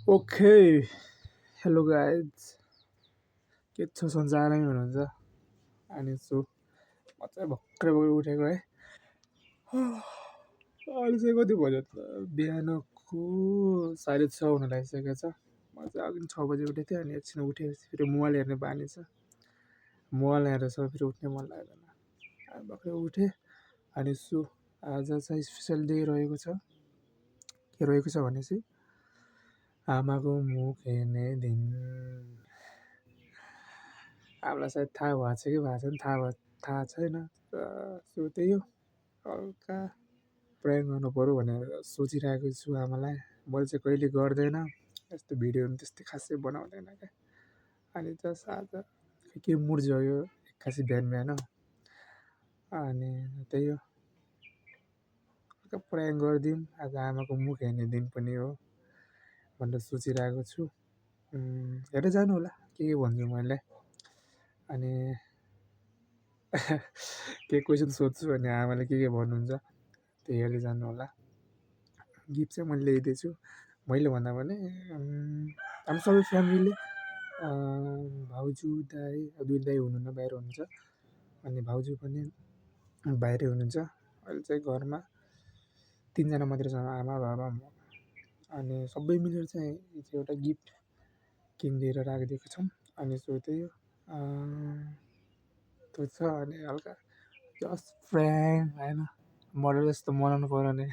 Okay hello guys के छ संसारमै हुनुहुन्छ अनि छु म चाहिँ भर्खरै उठेको है अहिले चाहिँ कति बज्यो त बिहानको 6:30 हुन लागिसकेको छ म चाहिँ अघि 6 बजे उठेको थिएँ अनि एकछिन उठेपछि फेरि मोबाइल हेर्ने बानी छ मोबाइल हेरेर फेरि उठ्ने मन लाग्दैन अनि भर्खरै उठेँ अनि छु आज चाहिँ स्पेसल डे रहेको छ के रहेको छ भनेपछि आमाको मुख हेर्ने दिन हामीलाई सायद थाहा भएको छ कि भएको छैन थाहा छैन सो त्यही हो हल्का प्रयाङ्क गर्नु पऱ्यो भनेर सोचिरहेको छु आमालाई मैले चाहिँ कहिले गर्दैन यस्तो भिडियोहरू त्यस्तै खासै बनाउँदैन क्या अनि जस्ट आज के मुड जग्यो एक्कासी बिहान बिहान अनि त्यही हो हल्का प्रयाङ्क गरिदिउँ आज आमाको मुख हेर्ने दिन पनि हो भनेर सोचिरहेको छु हेरेर जानु होला के भन्छु मैले अनि के क्वेसन सोध्छु अनि आमाले के भन्नुहुन्छ त्यो हेर्दै जानु होला गिफ्ट चाहिँ मैले ल्याइदिएछु मैले भन्दा पनि हाम्रो सबै फ्यामिलीले भाउजू दाइ दुई दाइ हुनुहुन्न बाहिर हुनुहुन्छ अनि भाउजू पनि बाहिरै हुनुहुन्छ अहिले चाहिँ घरमा 3 जना मात्रै छ आमा बाबा म अनि सबै मिलेर चाहिँ एउटा गिफ्ट किनिदिएर राखिदिएको छौँ अनि सो त्यही हो त्यो छ अनि हल्का जस्ट फ्रेन्ड होइन मर्डर जस्तो मनाउनु पऱ्यो भने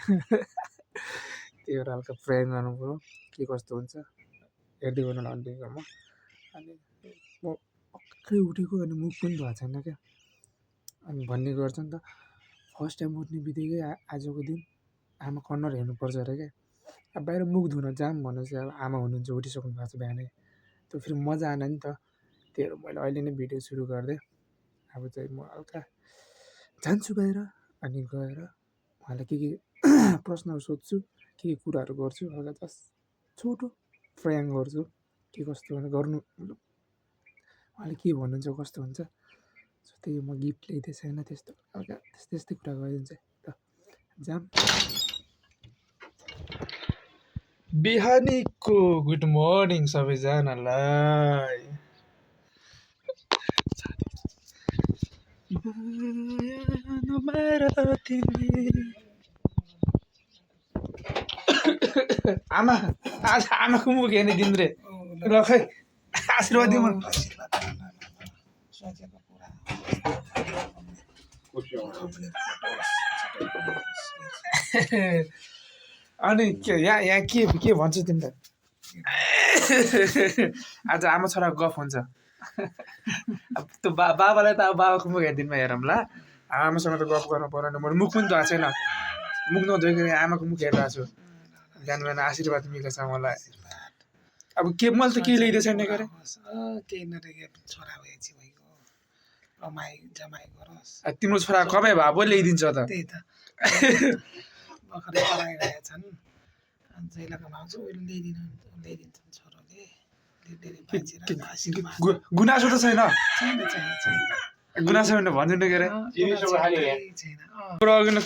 त्यही भएर हल्का फ्रेन्ड गर्नु पऱ्यो के कस्तो हुन्छ हेर्दै गर्नु होला अन्तिमसम्म अनि म भर्खरै उठेको अनि मुख पनि धुएको छैन क्या अनि भन्ने गर्छ नि त फर्स्ट टाइम उठ्ने बित्तिकै आजको दिन आमा कर्नर हेर्नुपर्छ अरे क्या अब बाहिर मुख धुन जाऊँ भनेपछि अब आमा हुनुहुन्छ उठिसक्नु भएको छ बिहानै त्यो फेरि मजा आएन नि त त्यही भएर मैले अहिले नै भिडियो सुरु गरिदिएँ अब चाहिँ म हल्का जान्छु बाहिर अनि गएर उहाँलाई के प्रश्नहरू सोध्छु के कुराहरू गर्छु हल्का जस्ट छोटो प्रयाङ्क गर्छु के कस्तो गर्नु उहाँले के भन्नुहुन्छ कस्तो हुन्छ सो त्यही म गिफ्ट ल्याइदिएछ होइन त्यस्तो हल्का त्यस्तै कुरा गरिदिन्छ त जाम बिहानीको गुड मर्निङ सबैजनालाई आमा आज आमाको मुख हेर्ने दिन रे ल खै आशीर्वाद दिउँ अनि के यहाँ के भन्छ तिमी त आज आमा छोराको गफ हुन्छ अब त्यो बाबालाई त अब बाबाको मुख हेर्दिनमा हेरौँ ल आमासँग त गफ गर्नु परेन मैले मुख पनि धोएको छैन मुख नधोइकन आमाको मुख हेरिरहेको छु बिहान बिहान आशीर्वाद मिलेछ मलाई अब के मैले त केही ल्याइदिएको छैन के अरे केही नरहेको छोरा भएपछि भइगयो कमाइ जमाइ गरोस् तिम्रो छोरा कमाइ भए पो ल्याइदिन्छ त त्यही त भर्खरै पढाइ गएका छन् जहिले कमाउँछु उहिले ल्याइदिन्छन् छोरोले गुनासो त छैन छैन गुनासो भने भनिदिनु के अरे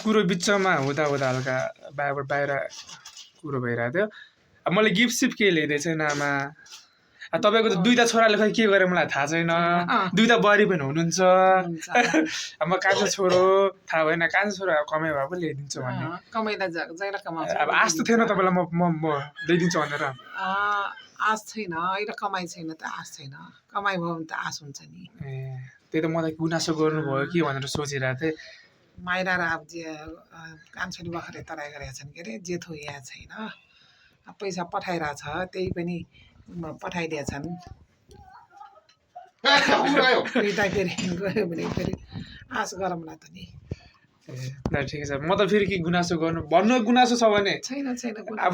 कुरो बिचमा हुँदा हल्का बाहिर कुरो भइरहेको थियो अब मैले गिफ्ट सिफ्ट केही ल्याइदिएको छैन आमा तपाईँको त दुईवटा छोराले खै के गरे मलाई थाहा छैन दुईवटा बुहारी पनि हुनुहुन्छ म कान्छो छोरो थाहा भएन कान्छो छोरो कमाइ भए पनि ल्याइदिन्छु भन्ने अब आश त थिएन तपाईँलाई म ल्याइदिन्छु भनेर आश छैन अहिले कमाइ छैन त आश छैन कमाइ भयो भने त आश हुन्छ नि ए त्यही त मलाई गुनासो गर्नुभयो कि भनेर सोचिरहेको थिएँ माइरा र अब जे कान्छोले भर्खरै तराई गरेका छन् के अरे जेठो यहाँ छैन पैसा पठाइरहेछ त्यही पनि पठाइदिएछन् फेरि गयो भने फेरि आश गरौँला त नि ल ठिकै छ म त फेरि के गुनासो गर्नु भन्नु गुनासो छ भने छैन अब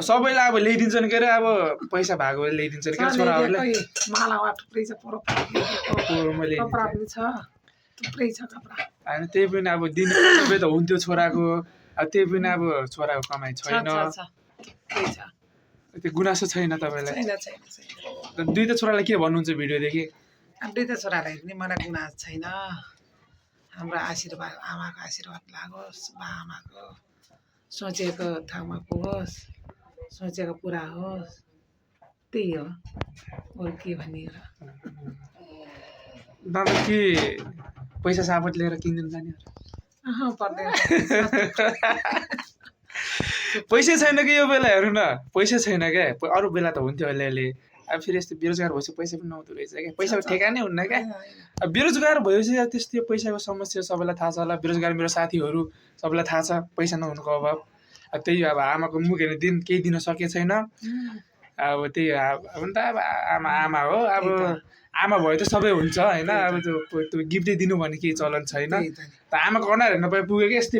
सबैलाई अब ल्याइदिन्छन् के अरे अब पैसा भएको ल्याइदिन्छन् के छोराहरूले मालावा थुप्रै छ कपडा पनि छ थुप्रै छ कपडा होइन त्यही पनि अब दिने सबै त हुन्थ्यो छोराको अब त्यही पनि अब छोराको कमाइ छैन त्यो गुनासो छैन तपाईँलाई दुईवटा छोरालाई के भन्नुहुन्छ भिडियोदेखि दुईवटा छोरालाई पनि मलाई गुनासो छैन हाम्रो आशीर्वाद आमाको आशीर्वाद लागोस् बा आमाको सोचेको ठाउँमा पुगोस् सोचेको पुरा होस् त्यही हो अरू के भन्ने र बाबा के पैसा सापट लिएर किनिदिनु जाने पर्दैन पैसै छैन कि यो बेला हेर्नु न पैसै छैन क्या अरू बेला त हुन्थ्यो अलिअलि अब फेरि यस्तो बेरोजगार भएपछि पैसा पनि नहुँदो रहेछ क्या पैसाको ठेगानै हुन्न क्या अब बेरोजगार भएपछि अब त्यस्तो पैसाको समस्या सबैलाई थाहा छ होला बेरोजगार मेरो साथीहरू सबैलाई थाहा छ पैसा नहुनुको अभाव अब त्यही अब आमाको मुख हेर्ने दिन केही दिन सके छैन अब त्यही अब त अब आमा हो अब आमा भयो त सबै हुन्छ होइन अब त्यो गिफ्टै दिनु भन्ने केही चलन छैन त आमाको अनुहार हेर्न पाए पुग्यो क्या यस्तै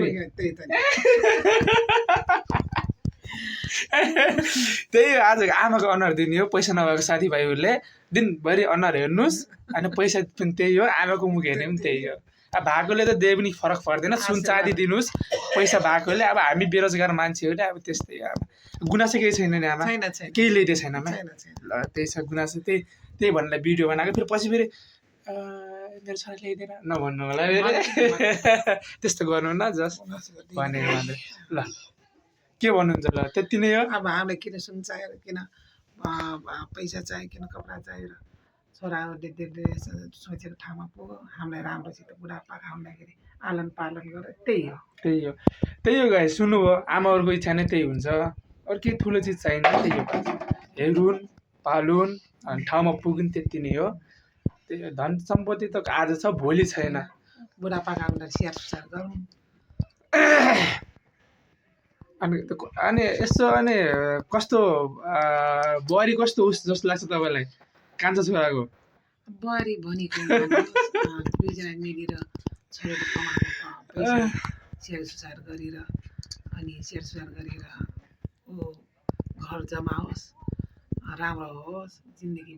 त्यही आज आमाको अनुहार दिने हो पैसा नभएको साथीभाइहरूले दिनभरि अनुहार हेर्नुहोस् अनि पैसा पनि त्यही हो आमाको मुख हेर्ने पनि त्यही हो अब भएकोले त दे पनि फरक पर्दैन सुन चाँदी दिनुहोस् पैसा भएकोले अब हामी बेरोजगार मान्छेहरूले अब त्यस्तै अब गुनासो केही छैन नि आमा केही ल्याइदिएको छैन ल त्यही छ गुनासो त्यही भनेर भिडियो बनाएको फेरि पछि फेरि मेरो छोरा ल्याइदिएर नभन्नु होला त्यस्तो गर्नु न जस्ट भनेको मात्रै ल के भन्नुहुन्छ ल त्यति नै हो अब हामीलाई किन सुन चाहियो किन पैसा चाहियो किन कपडा चाहियो र छोराहरूले सोचेको ठाउँमा पुग्यो हामीलाई राम्रोसित बुढापाका हुँदाखेरि आलन पालन गरेर त्यही हो गाई सुन्नु हो आमाहरूको इच्छा नै त्यही हुन्छ अरू केही ठुलो चिज चाहिन्छ त्यही हो हेरुन् पालुन् अनि ठाउँमा पुगुन् त्यति नै हो त्यही हो धन सम्पत्ति त आज छ भोलि छैन बुढापाका हुँदा स्याहार सुसार गरौँ अनि यसो अनि कस्तो बुहारी कस्तो उस जस्तो लाग्छ तपाईँलाई कान्छा छोराको बुहारी भनेको दुईजना मिलेर छोरीले कमाएको पैसा स्याहार सुसार गरेर अनि स्याहार सुसार गरेर ऊ घर जमाओस् राम्रो होस् जिन्दगी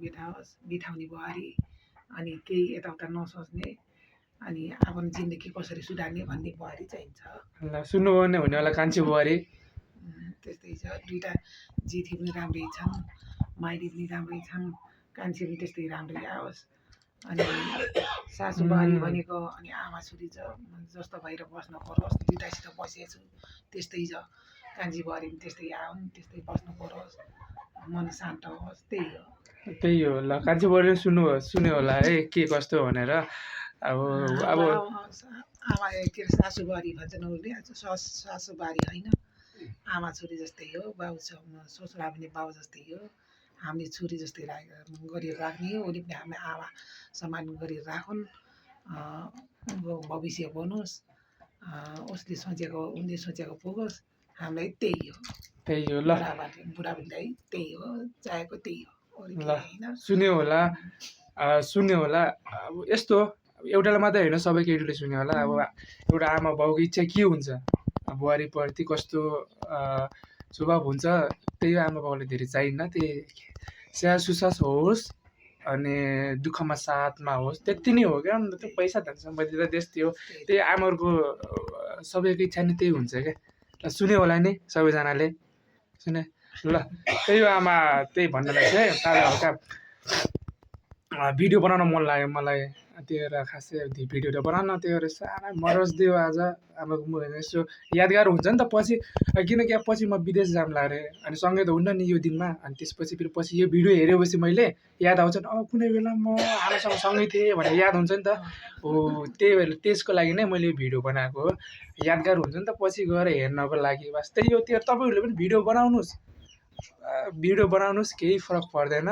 बिताउने बुहारी अनि केही यताउता नसोच्ने अनि आफ्नो जिन्दगी कसरी सुधार्ने भन्ने बुहारी चाहिन्छ ल सुन्नुभयो भने हुनेवाला कान्छी बुहारी त्यस्तै छ दुईवटा जेठी पनि राम्रै छन् माइली पनि राम्रै छन् कान्छी पनि त्यस्तै राम्रै आओस् अनि सासु बुहारी भनेको अनि आमा छोरी जस्तो भएर बस्नु परोस् दुईवटासित बसेको छु त्यस्तै छ कान्छी बुहारी पनि त्यस्तै आउन् त्यस्तै बस्नु परोस् मन शान्त होस् त्यही हो ल कान्छी बुहारी सुन्यो होला है के कस्तो भनेर अब आमा के अरे सासु बुहारी भन्छन् उसले सासु बुहारी होइन आमा छोरी जस्तै हो बाउ ससुरा पनि बाउ जस्तै हो हामीले छोरी जस्तै गरेर राख्ने हो उसले पनि हामीले आमा सम्मान गरेर राखुन् भविष्य बनोस् उनले सोचेको पुगोस् हामीलाई त्यही हो ल बुढाबुढीलाई त्यही हो चाहेको त्यही हो ल सुन्यो होला अब यस्तो एउटालाई मात्रै होइन सबै केटीले सुन्यो होला अब एउटा आमा बाउको इच्छा के हुन्छ बुहारीप्रति कस्तो स्वभाव हुन्छ त्यही आमा बाउले धेरै चाहिन्न त्यही स्याहार सुसार होस् अनि दुःखमा साथमा होस् त्यति नै हो क्या त्यो पैसा धन सम्पत्ति त त्यस्तै हो त्यही आमाहरूको सबैको इच्छा नै त्यही हुन्छ क्या ल सुन्यो होला नि सबैजनाले सुने ल त्यही हो आमा त्यही भन्नलाई चाहिँ ताजा हल्का भिडियो बनाउन मन लाग्यो मलाई त्यही भएर खासै भिडियो त बनाउन त्यही भएर सारा मरस दियो आज आमाको मुख यसो यादगार हुन्छ नि त पछि किनकि अब पछि म विदेश जाम्ला अरे अनि सँगै त हुन्न नि यो दिनमा अनि त्यसपछि फेरि पछि यो भिडियो हेरेपछि मैले याद आउँछ नि कुनै बेला म आमासँग सँगै थिएँ भनेर याद हुन्छ नि त हो त्यही भएर त्यसको लागि नै मैले यो भिडियो बनाएको हो यादगार हुन्छ नि त पछि गएर हेर्नको लागि बस त्यही हो त्यो तपाईँहरूले पनि भिडियो बनाउनुहोस् केही फरक पर्दैन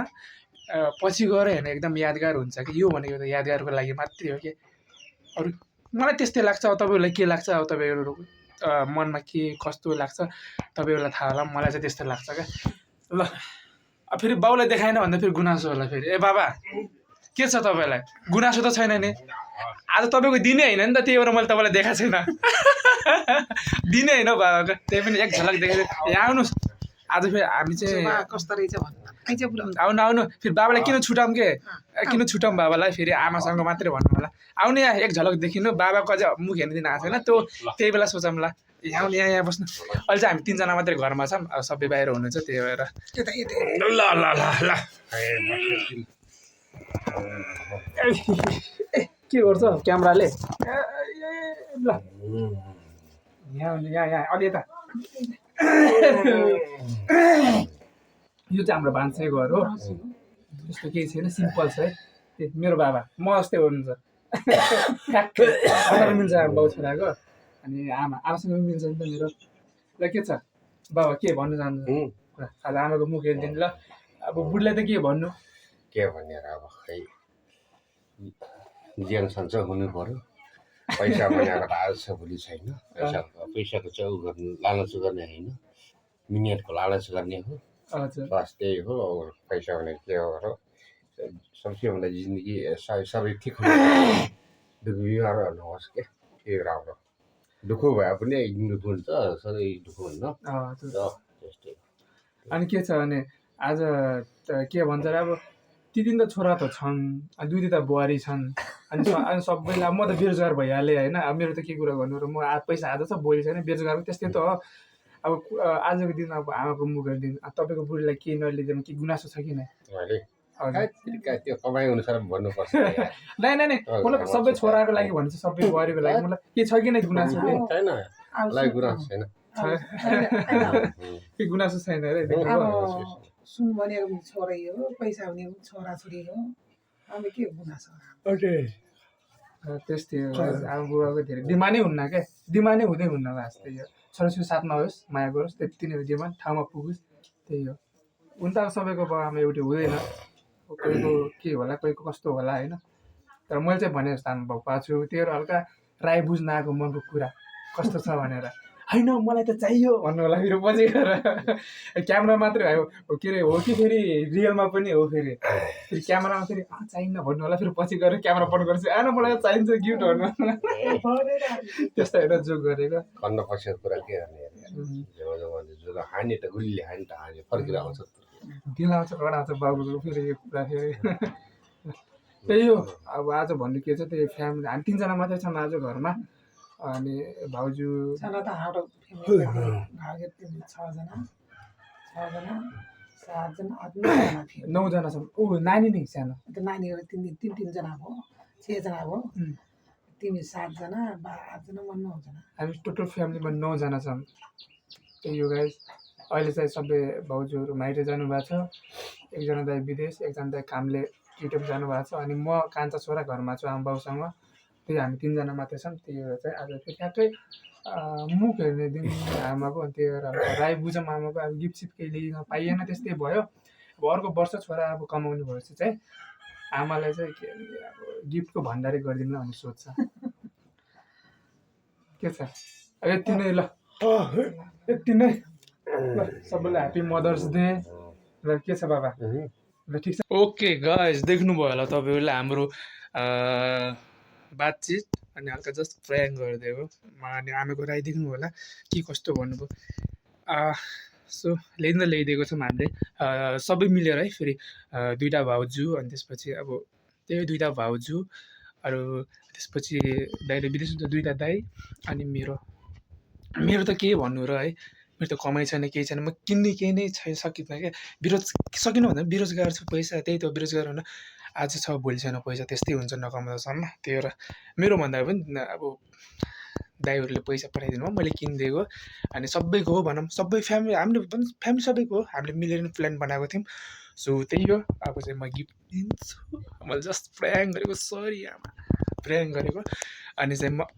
पछि गएर हेर्ने एकदम यादगार हुन्छ कि यो भनेको त यादगारको लागि मात्रै हो कि अरू मलाई त्यस्तै लाग्छ अब तपाईँहरूलाई के लाग्छ अब तपाईँहरू मनमा के कस्तो लाग्छ तपाईँहरूलाई थाहा होला मलाई चाहिँ त्यस्तो लाग्छ क्या ल अब फेरि बाउलाई देखाएन भन्दा फेरि गुनासो होला फेरि ए बाबा के छ तपाईँलाई गुनासो त छैन नि आज तपाईँको दिनै होइन नि त त्यही भएर मैले तपाईँलाई देखाएको छैन दिनै होइन बाबाको त्यही पनि एक झलक देखाएको यहाँ आउनुहोस् आज फेरि हामी चाहिँ कस्तो रहेछ आउनु फेरि बाबालाई किन छुटाउँ बाबालाई फेरि आमासँग मात्रै भन्नु होला आउनु यहाँ एक झलक देखिनु बाबाको अझै मुख हेर्नु दिन आएको छैन त्यो त्यही बेला सोचौँला यहाँ यहाँ बस्नु अहिले चाहिँ हामी तिनजना मात्रै घरमा छौँ अब सबै बाहिर हुनुहुन्छ त्यही भएर ल ल ल ल के गर्छ क्यामेराले ल यहाँ अलि यता यो चाहिँ हाम्रो भान्से घर हो, त्यस्तो केही छैन, सिम्पल छ है। मेरो बाबा म जस्तै हुनुहुन्छ ठ्याक्कै मिल्छ बाउ छोराको। अनि आमासँग पनि मिल्छ नि त मेरो। ल के छ बाबा, के भन्नु चाहन्छु आज आमाको मुख हेरिदिनु ल। अब बुढीलाई त के भन्नु, के भन्ने र अब खै ज्यान सञ्चय हुनु पर्यो। पैसा बनाएको त आज छ भोलि छैन। पैसाको चाहिँ उ गर्नु लालच गर्ने होइन, मिहिनेतको लालच गर्ने हो। हजुर बस त्यही हो। अब पैसा भने के हो र, सबसे भन्दा जिन्दगी सबै ठिक हुन्छ, दुःख बिमार नहोस् के, त्यही राम्रो। दुःख भए पनि दुःख हुन्छ, सधैँ दुःख हुन्न। त्यस्तै। अनि के छ भने आज त के भन्छ र, अब ती दिन त छोरा त छन्, दुई त बुहारी छन्, अनि सबैलाई म त बेरोजगार भइहालेँ होइन। अब मेरो त के कुरा गर्नु र, म पैसा आज छ भोलि छैन, बेरोजगार त्यस्तै त हो। अब आजको दिन अब आमाको मुखहरू दिन तपाईँको बुढीलाई के नलिदिनु, के गुनासो छ कि नै? त्यो कमाइ अनुसार भन्नुपर्छ। नै मतलब सबै छोराको लागि भन्छ, सबै बुहारीको लागि मतलब के छ कि नै गुनासो? छैन, गुनासो छैन, के गुनासो छैन अरे। सुन भनेको छोरै हो, पैसा भनेको छोराछोरी हो, अब के गुनासो? त्यस्तै हो। आमा बुबाको धेरै डिमान्डै हुन्न क्या, डिमान्डै हुँदै हुन्न भाष। त्यही हो, छोराछोरी साथमा होस्, माया गरोस्, त्यति नै हो डिमान्ड, ठाउँमा पुगोस्, त्यही हो। हुन त अब सबैको बाउ आमा एउटै हुँदैन, कोहीको के होला, कोहीको कस्तो होला होइन। तर मैले चाहिँ भने जस्तो आमा बाउ पाएको छु, त्यो हल्का राई बुझ्न आएको मनको कुरा कस्तो छ भनेर, होइन मलाई त चाहियो भन्नु होला फेरि पछि गएर। क्यामेरा मात्रै हो के अरे, हो कि फेरि रियलमा पनि हो, फेरि क्यामेरामा फेरि चाहिन्न भन्नु होला, फेरि पछि गएर क्यामेरा बन्द गरेपछि आएन मलाई चाहिन्छ गिफ्ट भन्नु। त्यस्तो होइन जोक गरेको। कन्न पसेको कुरा के गर्ने, हानी त गुलीले हानी त हानी फर्केर आउँछ, दिल आउँछ कडा आउँछ बाबुको फेरि यो कुरा फेरि। त्यही हो। अब आज भन्नु के छ, त्यही फ्यामिली हामी 3 जना मात्रै छौँ आज घरमा। अनि भाउजू छजना त हाम्रो फ्यामिली भाउजू 6जना 7जना 9जना छौँ। ऊ नानी नै सानो, अन्त नानीहरू 3-3 जना भयो, 6जना भयो। तिमी 7जना, बा 8जना, म 9जना। हामी टोटल फ्यामिलीमा 9जना छौँ। त्यही हो गाइस। अहिले चाहिँ सबै भाउजूहरू माइती जानुभएको छ, एकजना दाइ विदेश, एकजना दाइ कामले युट्युब जानुभएको छ, अनि म कान्छा छोरा घरमा छु आमा बाउसँग। त्यही हामी 3 जना मात्रै छौँ। त्यही भएर चाहिँ आज फेरि ठ्याक्कै मुख हेर्ने दिन आमाको, अनि त्यही भएर राई बुझौँ आमाको। अब गिफ्ट सिफ्ट केही लिन पाइएन, त्यस्तै भयो। अब अर्को वर्ष छोरा अब कमाउने भएपछि चाहिँ आमालाई चाहिँ के अरे अब गिफ्टको भण्डारै गरिदिनु भन्ने सोच छ। के छ यति नै, ल यति नै, ल सबैलाई ह्याप्पी मदर्स डे। ल के छ बाबा, ल ठिक छ। ओके गाइस, देख्नुभयो होला तपाईँहरूले हाम्रो बातचित, अनि हल्का जस्ट प्रयाङ्क गरिदिएको। अनि आमाको राई देख्नुभयो होला के कस्तो भन्नुभयो। सो ल्याइदिएको छौँ हामीले सबै मिलेर है। फेरि 2टा भाउजू, अनि त्यसपछि अब त्यही 2टा भाउजू, अरू त्यसपछि दाइले विदेश 2टा दाइ, अनि मेरो त के भन्नु र है, मेरो त कमाइ छैन, केही छैन, म किन्ने केही नै सकिँदैन क्या। सकिनँ भन्दा बेरोजगार छु, पैसा त्यही त बेरोजगार हुन, आज छ भोलि छैन पैसा, त्यस्तै हुन्छ नकमाउँदासम्म। त्यही भएर मेरो भन्दा पनि अब दाइहरूले पैसा पठाइदिनु भयो, मैले किनिदिएको। अनि सबैको हो भनौँ, सबै फ्यामिली, हामीले पनि फ्यामिली सबैको हो, हामीले मिलेर प्लान बनाएको थियौँ। सो त्यही हो। अब चाहिँ म गिफ्ट दिन्छु, मैले जस्ट प्रयाङ्क गरेको, सरी आमा, प्रयाङ्क गरेको। अनि चाहिँ म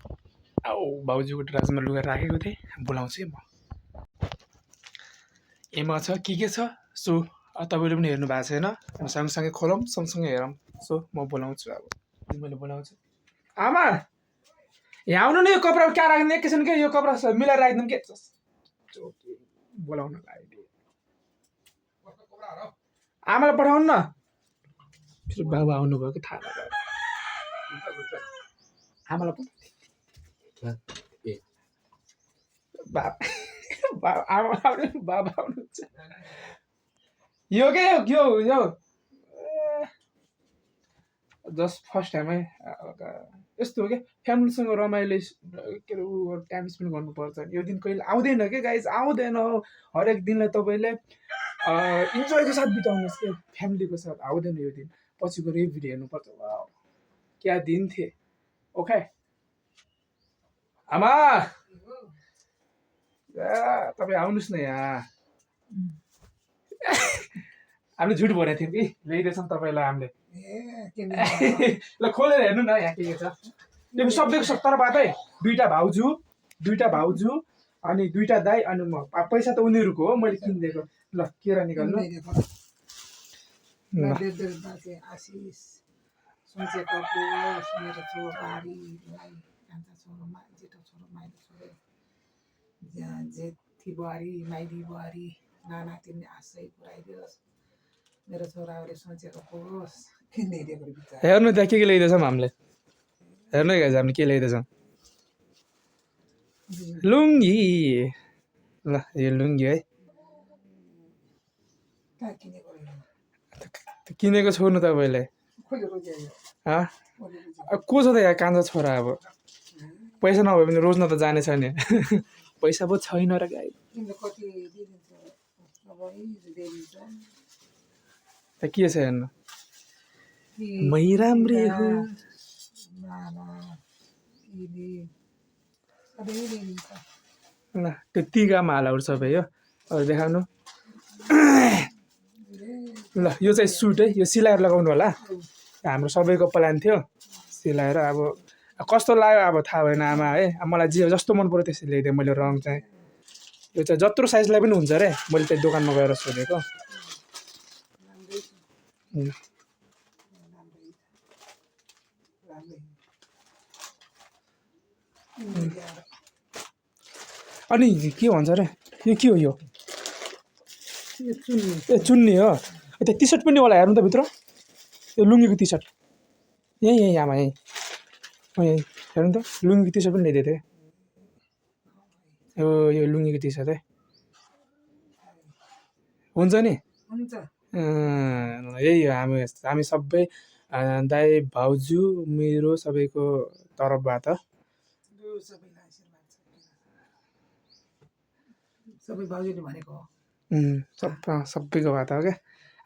भाउजूको ड्राजमा लुगा राखेको थिएँ, बोलाउँछु है म। एमा छ के छ। सो तपाईँले पनि हेर्नु भएको छैन, सँगसँगै खोलौँ, सँगसँगै हेरौँ। सो म बोलाउँछु, अब मैले बोलाउँछु। आमा यहाँ आउनु न, यो कपडा क्या राख्ने एकैछिन, के यो कपडा मिलाएर राखिदिउँ के, बोलाउन लागि आमालाई पठाउनु न। फेरि बाबा आउनुभयो कि थाहा नभयो, आमालाई बाबा आउनुहुन्छ। यो के यो जस्ट फर्स्ट टाइम है, यस्तो हो क्या फ्यामिलीसँग रमाइलो के अरे टाइम स्पेन्ड गर्नुपर्छ। यो दिन कहिले आउँदैन क्या गाइज, आउँदैन। हरेक दिनलाई तपाईँले इन्जोयको साथ बिताउनुहोस् क्या, फ्यामिलीको साथ आउँदैन यो दिन। पछि गएर यो भिडियो हेर्नुपर्छ, क्या दिन थिए। ओके आमा, तपाईँ आउनुहोस् न यहाँ। हामीले झुट भनेको थियौँ कि ल्याइदिएछौँ तपाईँलाई हामीले ए किन्ने ल खोलेर हेर्नु न यहाँ के छ त्यो सबैको सत्तर बाटै दुईटा भाउजू अनि दुईटा दाइ अनि म पैसा त उनीहरूको हो मैले किनिदिएको ल केरा निकाल्नु ल बाजे आशिष सोचेको होस् मेरो छोराबारीलाई कान्छा छोरो जेठो छोरो माइलो छोरो जेठी बुहारी माइली बुहारी नाना तिमीले आशै पुऱ्याइदियोस् मेरो छोराहरूले सोचेको होस् किनिदिएको बिचरा हेर्नु त्यहाँ के ल्याइदिएछौँ हामीले हेर्नु है गाइज हामीले के ल्याइदिएछौँ लुङ्गी ल यो लुङ्गी है कहाँ किनेको किनेको छोड्नु तपाईँले खोलेर ल्यायो को छ त यहाँ कान्छा छोरा अब पैसा नभए पनि रोज्न त जानेछ नि पैसा पो छैन र गाई तिमीले कति दिइदिन्छ सबै दिइदिन्छ त के छ हेर्नु मै राम्री हो नाना किने सबै दिइदिन्छ ल त्यो टिकामा हालाहरू सबै हो अरू देखाउनु ल यो चाहिँ सुट है यो सिलाएर लगाउनु होला हाम्रो सबैको प्लान थियो सिलाएर अब कस्तो लाग्यो अब थाहा भएन आमा है मलाई जे जस्तो मन पऱ्यो त्यसरी ल्याइदिएँ मैले रङ चाहिँ यो चाहिँ जत्रो साइजलाई पनि हुन्छ अरे मैले त्यही दोकानमा गएर सोधेको अनि के भन्छ अरे यो के हो यो ए चुन्नी हो त्यो टी सर्ट पनि होला हेर्नु त भित्र यो लुङ्गीको टी सर्ट यहीँ आमा यहीँ यहीँ हेर्नु त लुङ्गीको टी सर्ट पनि ल्याइदिएको थिएँ यो लुङ्गीको टी सर्ट है हुन्छ नि यही हो हामी सबै दाइ भाउजू मेरो सबैको तर्फबाट सबै भाउजूले भनेको हो सबैको बात हो क्या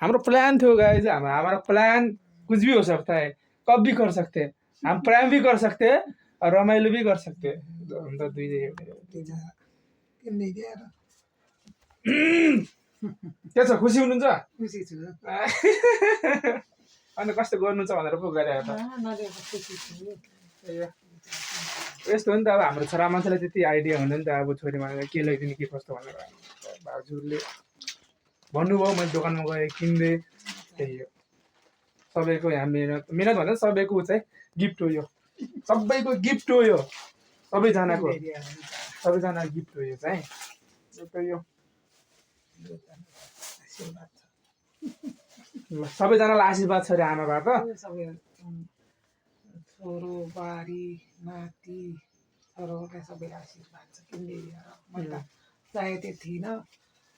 हाम्रो प्लान थियो गाइस हमारा प्लान कुछ भी हो सकता है कब भी कर सकते हैं हम प्लान भी कर सकते हैं और रमाइलो भी कर सकते हैं हम त दुई के छ खुसी हुनुहुन्छ खुसी छु अनि कस्तो गर्नुहुन्छ भनेर पो गरे त खुसी छु यस्तो हो नि त अब हाम्रो छोरा मान्छेलाई त्यति आइडिया हुँदैन नि त अब छोरी मान्छेलाई के ल्याइदिने के कस्तो भनेर भाउजूले भन्नुभयो मैले दोकानमा गएँ किनिदिएँ त्यही हो सबैको यहाँ मिहिनेत भन्दा सबैको चाहिँ गिफ्ट हो यो सबैको गिफ्ट हो यो सबैजनाको गिफ्ट हो यो चाहिँ यो सबैजनालाई आशीर्वाद छ अरे आमाबाट सबै छोरो बारी नाति छोरोलाई सबैलाई आशीर्वाद छ किन्ने मैले त चाहेको थिइनँ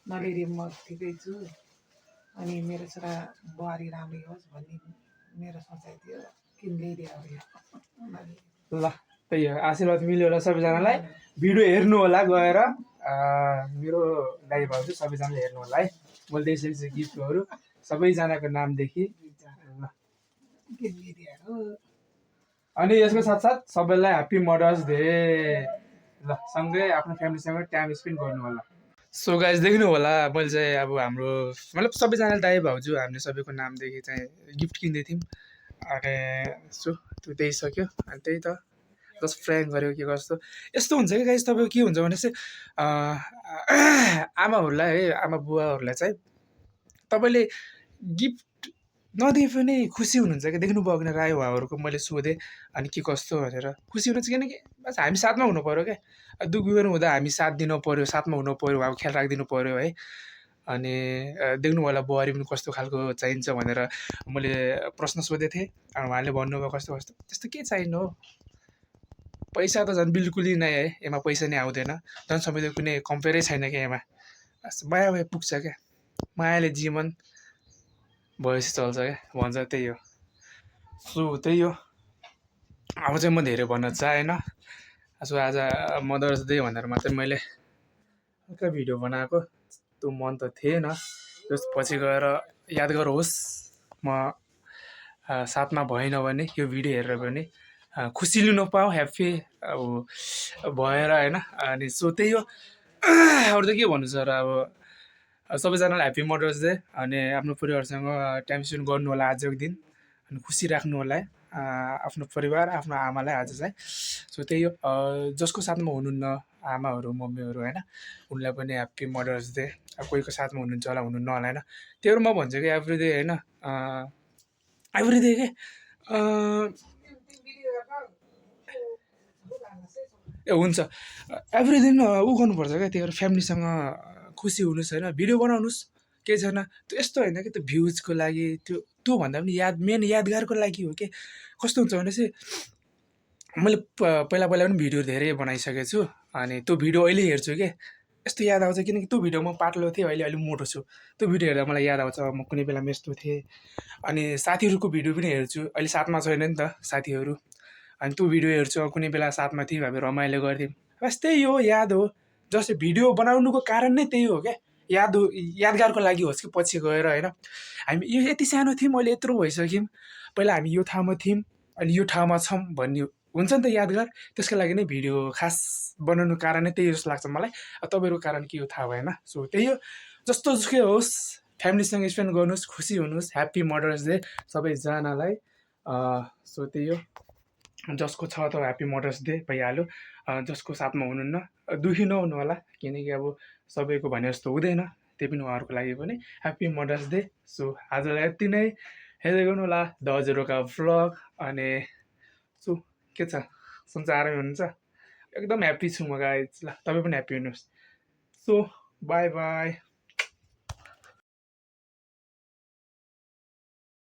नलिएर म ठिकै छु अनि मेरो छोरा बुहारी राम्रै होस् भन्ने मेरो सोचाइ थियो किन्दै ल त्यही हो आशीर्वाद मिल्यो होला सबैजनालाई भिडियो हेर्नु होला गएर मेरो दाइ भाउजू सबैजनाले हेर्नु होला है मैले दिइसकेको छु गिफ्टहरू सबैजनाको नामदेखि अनि यसको साथसाथ सबैलाई ह्याप्पी मदर्स डे ल सँगै आफ्नो फ्यामिलीसँग टाइम स्पेन्ड गर्नु होला सो गाइस देख्नु होला मैले चाहिँ अब हाम्रो मतलब सबैजनाले दाइ भाउजू हामीले सबैको नामदेखि चाहिँ गिफ्ट किन्दै थियौँ अनि सो त्यो दिइसक्यो अनि त्यही त जस्ट फ्रेन्ड गऱ्यो के कस्तो यस्तो हुन्छ कि गाइस तपाईँको के हुन्छ भने चाहिँ आमाहरूलाई है आमा बुवाहरूलाई चाहिँ तपाईँले गिफ्ट नदिए पनि खुसी हुनुहुन्छ कि देख्नुभयो भने राई भाउहरूको मैले सोधेँ अनि के कस्तो भनेर खुसी हुनुहुन्छ किनकि बस हामी साथमा हुनु पऱ्यो क्या दुःख बिमार हुँदा हामी साथ दिनु पऱ्यो साथमा हुनु पऱ्यो अब ख्याल राखिदिनु पऱ्यो है अनि देख्नु होला बुहारी पनि कस्तो खालको चाहिन्छ भनेर मैले प्रश्न सोधेको थिएँ अनि उहाँले भन्नुभयो कस्तो कस्तो त्यस्तो के चाहिनु हो पैसा त झन् बिल्कुलै नै है यसमा पैसा नै आउँदैन झन् सबै कुनै कम्पेयरै छैन क्या यसमा माया भए पुग्छ क्या मायाले जीवन भएपछि चल्छ क्या भन्छ त्यही हो सो त्यही हो अब चाहिँ म धेरै भन्न चाहेन सो आज मदर्स डे भनेर मात्रै मैले हल्का भिडियो बनाएको त्यो मन त थिएन जस पछि गएर याद गरोस् म साथमा भएन भने यो भिडियो हेरेर पनि खुसी लिनु पाऊँ ह्याप्पी अब भएर होइन अनि सो त्यही हो अरू त के भन्नु छ र अब सबैजनालाई ह्याप्पी मदर्स डे अनि आफ्नो परिवारसँग टाइम स्पेन्ड गर्नु होला आजको दिन अनि खुसी राख्नु होला है आफ्नो परिवार आफ्नो आमालाई आज चाहिँ सो त्यही हो जसको साथमा हुनुहुन्न आमाहरू मम्मीहरू होइन उनलाई पनि ह्याप्पी मदर्स डे कोहीको साथमा हुनुहुन्छ होला हुनुहुन्न होला होइन त्यही भएर म भन्छु कि एभ्रिडे होइन एभ्रिडे के ए हुन्छ एभ्री दिन ऊ गर्नुपर्छ क्या त्यही भएर फ्यामिलीसँग खुसी हुनुहोस् होइन भिडियो बनाउनुहोस् केही छैन त्यो यस्तो होइन कि त्यो भ्युजको लागि त्योभन्दा पनि मेन यादगारको लागि हो कि कस्तो हुन्छ भने चाहिँ मैले पहिला पहिला पनि भिडियो धेरै बनाइसकेको छु अनि त्यो भिडियो अहिले हेर्छु कि यस्तो याद आउँछ किनकि त्यो भिडियो म पातलो थिएँ अहिले अलिक मोटो छु त्यो भिडियो हेर्दा मलाई याद आउँछ म कुनै बेलामा यस्तो थिएँ अनि साथीहरूको भिडियो पनि हेर्छु अहिले साथमा छैन नि त साथीहरू अनि त्यो भिडियो हेर्छु कुनै बेला साथमा थियौँ हामी रमाइलो गर्थ्यौँ बस त्यही हो याद हो जस्तै भिडियो बनाउनुको कारण नै त्यही हो क्या यादगारको लागि होस् कि पछि गएर होइन हामी यो यति सानो थियौँ अहिले यत्रो भइसक्यौँ पहिला हामी यो ठाउँमा थियौँ अहिले यो ठाउँमा छौँ भन्ने हुन्छ नि त यादगार त्यसको लागि नै भिडियो खास बनाउनु कारण नै त्यही जस्तो लाग्छ मलाई तपाईँहरूको कारण के हो थाहा भएन सो त्यही हो जस्तो सुकै होस् फ्यामिलीसँग स्पेन्ड गर्नुहोस् खुसी हुनुहोस् ह्याप्पी मदर्स डे सबैजनालाई सो त्यही हो जसको छ त ह्याप्पी मदर्स डे भइहाल्यो जसको साथमा हुनुहुन्न दुःखी नहुनु होला किनकि अब सबैको भने जस्तो हुँदैन त्यही पनि उहाँहरूको लागि पनि ह्याप्पी मदर्स डे सो आजलाई यति नै हेर्दै गर्नु होला दजरोका भ्लग अनि सो के छ सन्चै आरामै हुनुहुन्छ एकदम ह्याप्पी छु म गाइज ल तपाईँ पनि ह्याप्पी हुनुहोस् सो बाई बाई